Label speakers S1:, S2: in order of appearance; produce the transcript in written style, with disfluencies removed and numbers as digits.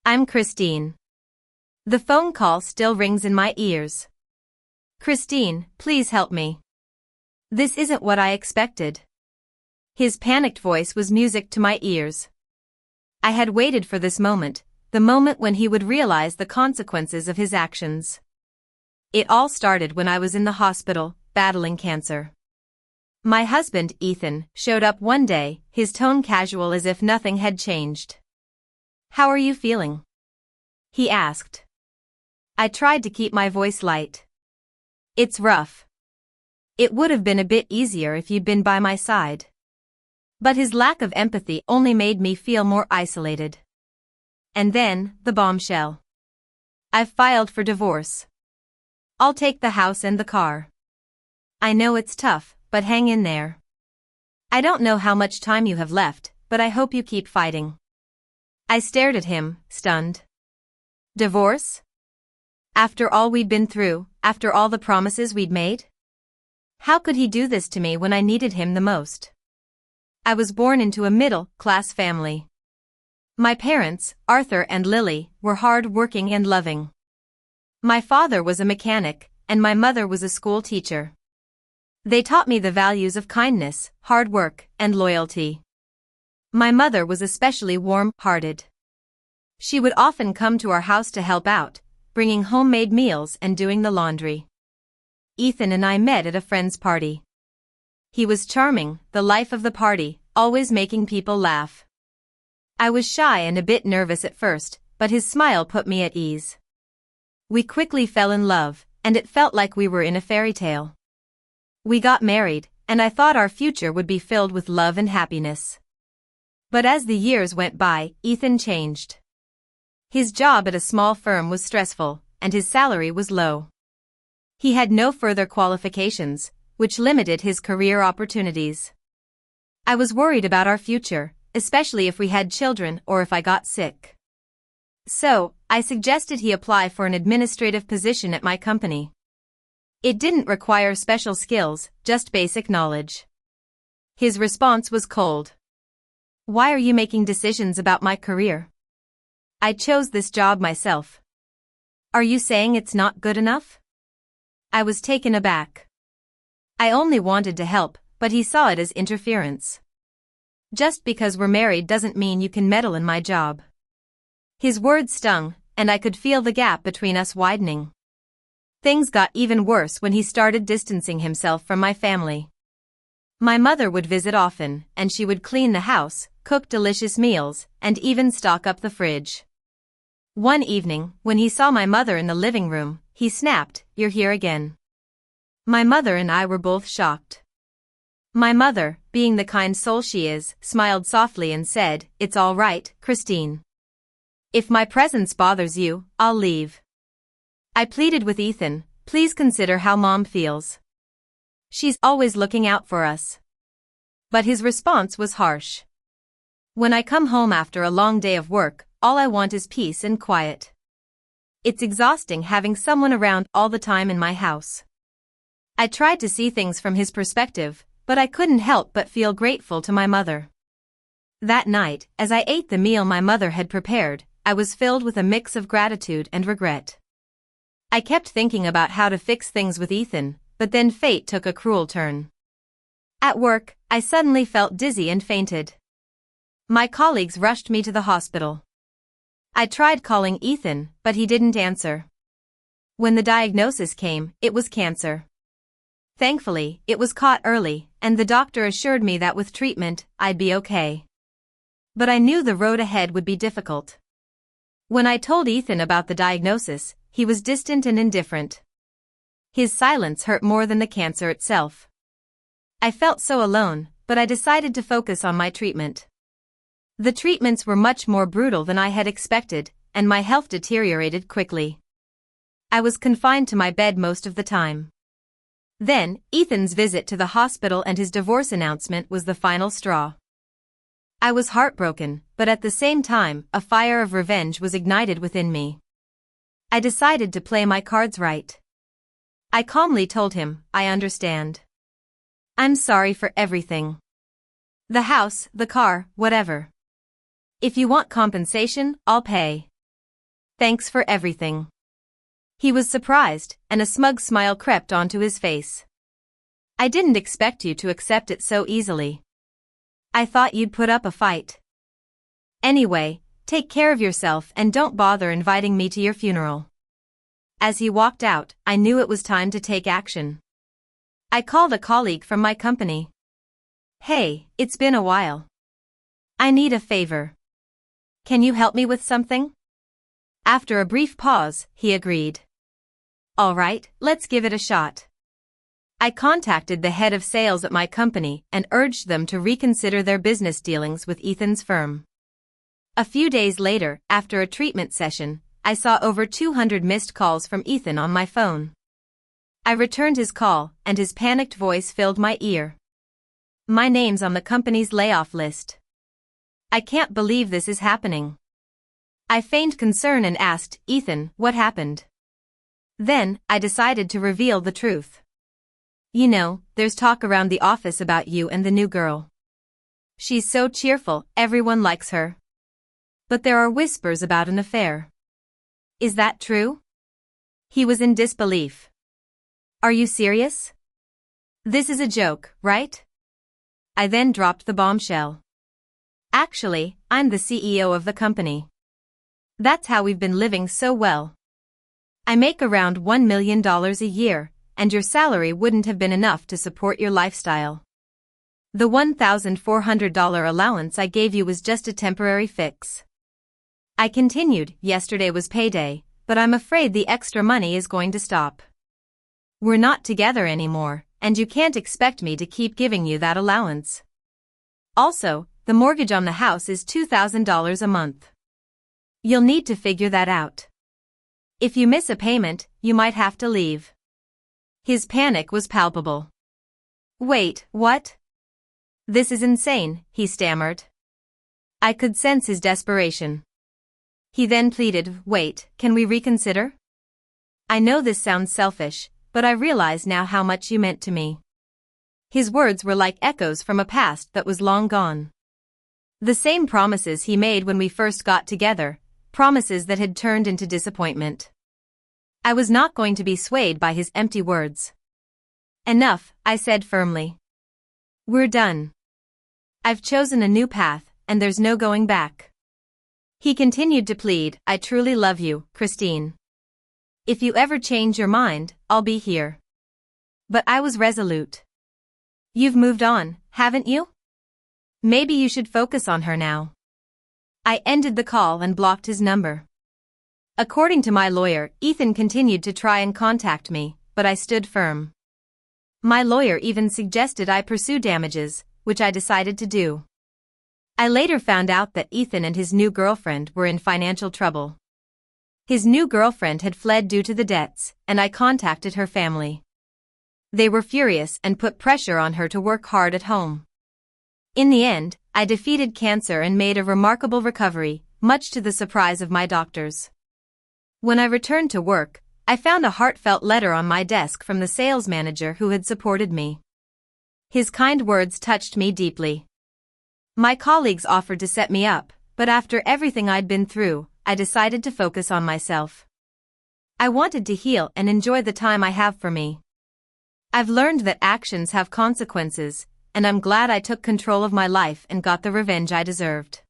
S1: I'm Christine. The phone call still rings in my ears. Christine, please help me. This isn't what I expected. His panicked voice was music to my ears. I had waited for this moment, the moment when he would realize the consequences of his actions. It all started when I was in the hospital, battling cancer. My husband, Ethan, showed up one day, his tone casual as if nothing had changed. "How are you feeling?" he asked. I tried to keep my voice light. "It's rough. It would have been a bit easier if you'd been by my side." But his lack of empathy only made me feel more isolated. And then, the bombshell. "I've filed for divorce. I'll take the house and the car. I know it's tough, but hang in there. I don't know how much time you have left, but I hope you keep fighting." I stared at him, stunned. Divorce? After all we'd been through, after all the promises we'd made? How could he do this to me when I needed him the most? I was born into a middle-class family. My parents, Arthur and Lily, were hard-working and loving. My father was a mechanic, and my mother was a school teacher. They taught me the values of kindness, hard work, and loyalty. My mother was especially warm-hearted. She would often come to our house to help out, bringing homemade meals and doing the laundry. Ethan and I met at a friend's party. He was charming, the life of the party, always making people laugh. I was shy and a bit nervous at first, but his smile put me at ease. We quickly fell in love, and it felt like we were in a fairy tale. We got married, and I thought our future would be filled with love and happiness. But as the years went by, Ethan changed. His job at a small firm was stressful, and his salary was low. He had no further qualifications, which limited his career opportunities. I was worried about our future, especially if we had children or if I got sick. So, I suggested he apply for an administrative position at my company. It didn't require special skills, just basic knowledge. His response was cold. "Why are you making decisions about my career? I chose this job myself. Are you saying it's not good enough?" I was taken aback. I only wanted to help, but he saw it as interference. "Just because we're married doesn't mean you can meddle in my job." His words stung, and I could feel the gap between us widening. Things got even worse when he started distancing himself from my family. My mother would visit often, and she would clean the house, cook delicious meals, and even stock up the fridge. One evening, when he saw my mother in the living room, he snapped, "You're here again." My mother and I were both shocked. My mother, being the kind soul she is, smiled softly and said, "It's all right, Christine. If my presence bothers you, I'll leave." I pleaded with Ethan, "Please consider how Mom feels. She's always looking out for us." But his response was harsh. "When I come home after a long day of work, all I want is peace and quiet. It's exhausting having someone around all the time in my house." I tried to see things from his perspective, but I couldn't help but feel grateful to my mother. That night, as I ate the meal my mother had prepared, I was filled with a mix of gratitude and regret. I kept thinking about how to fix things with Ethan, but then fate took a cruel turn. At work, I suddenly felt dizzy and fainted. My colleagues rushed me to the hospital. I tried calling Ethan, but he didn't answer. When the diagnosis came, it was cancer. Thankfully, it was caught early, and the doctor assured me that with treatment, I'd be okay. But I knew the road ahead would be difficult. When I told Ethan about the diagnosis, he was distant and indifferent. His silence hurt more than the cancer itself. I felt so alone, but I decided to focus on my treatment. The treatments were much more brutal than I had expected, and my health deteriorated quickly. I was confined to my bed most of the time. Then, Ethan's visit to the hospital and his divorce announcement was the final straw. I was heartbroken, but at the same time, a fire of revenge was ignited within me. I decided to play my cards right. I calmly told him, "I understand. I'm sorry for everything. The house, the car, whatever. If you want compensation, I'll pay. Thanks for everything. He was surprised, and a smug smile crept onto his face. I didn't expect you to accept it so easily. I thought you'd put up a fight. Anyway, take care of yourself and don't bother inviting me to your funeral. As he walked out, I knew it was time to take action. I called a colleague from my company. Hey, it's been a while. I need a favor. Can you help me with something? After a brief pause, he agreed. All right, let's give it a shot. I contacted the head of sales at my company and urged them to reconsider their business dealings with Ethan's firm. A few days later, after a treatment session, I saw over 200 missed calls from Ethan on my phone. I returned his call, and his panicked voice filled my ear. My name's on the company's layoff list. I can't believe this is happening. I feigned concern and asked, Ethan, what happened? Then, I decided to reveal the truth. You know, there's talk around the office about you and the new girl. She's so cheerful, everyone likes her. But there are whispers about an affair. Is that true? He was in disbelief. Are you serious? This is a joke, right? I then dropped the bombshell. Actually, I'm the CEO of the company. That's how we've been living so well. I make around $1 million a year, and your salary wouldn't have been enough to support your lifestyle. The $1,400 allowance I gave you was just a temporary fix. I continued, yesterday was payday, but I'm afraid the extra money is going to stop. We're not together anymore, and you can't expect me to keep giving you that allowance. Also, the mortgage on the house is $2,000 a month. You'll need to figure that out. If you miss a payment, you might have to leave. His panic was palpable. Wait, what? This is insane, he stammered. I could sense his desperation. He then pleaded, wait, can we reconsider? I know this sounds selfish, but I realize now how much you meant to me. His words were like echoes from a past that was long gone. The same promises he made when we first got together, promises that had turned into disappointment. I was not going to be swayed by his empty words. Enough, I said firmly. We're done. I've chosen a new path, and there's no going back. He continued to plead, I truly love you, Christine. If you ever change your mind, I'll be here. But I was resolute. You've moved on, haven't you? Maybe you should focus on her now. I ended the call and blocked his number. According to my lawyer, Ethan continued to try and contact me, but I stood firm. My lawyer even suggested I pursue damages, which I decided to do. I later found out that Ethan and his new girlfriend were in financial trouble. His new girlfriend had fled due to the debts, and I contacted her family. They were furious and put pressure on her to work hard at home. In the end, I defeated cancer and made a remarkable recovery, much to the surprise of my doctors. When I returned to work, I found a heartfelt letter on my desk from the sales manager who had supported me. His kind words touched me deeply. My colleagues offered to set me up, but after everything I'd been through, I decided to focus on myself. I wanted to heal and enjoy the time I have for me. I've learned that actions have consequences, and I'm glad I took control of my life and got the revenge I deserved.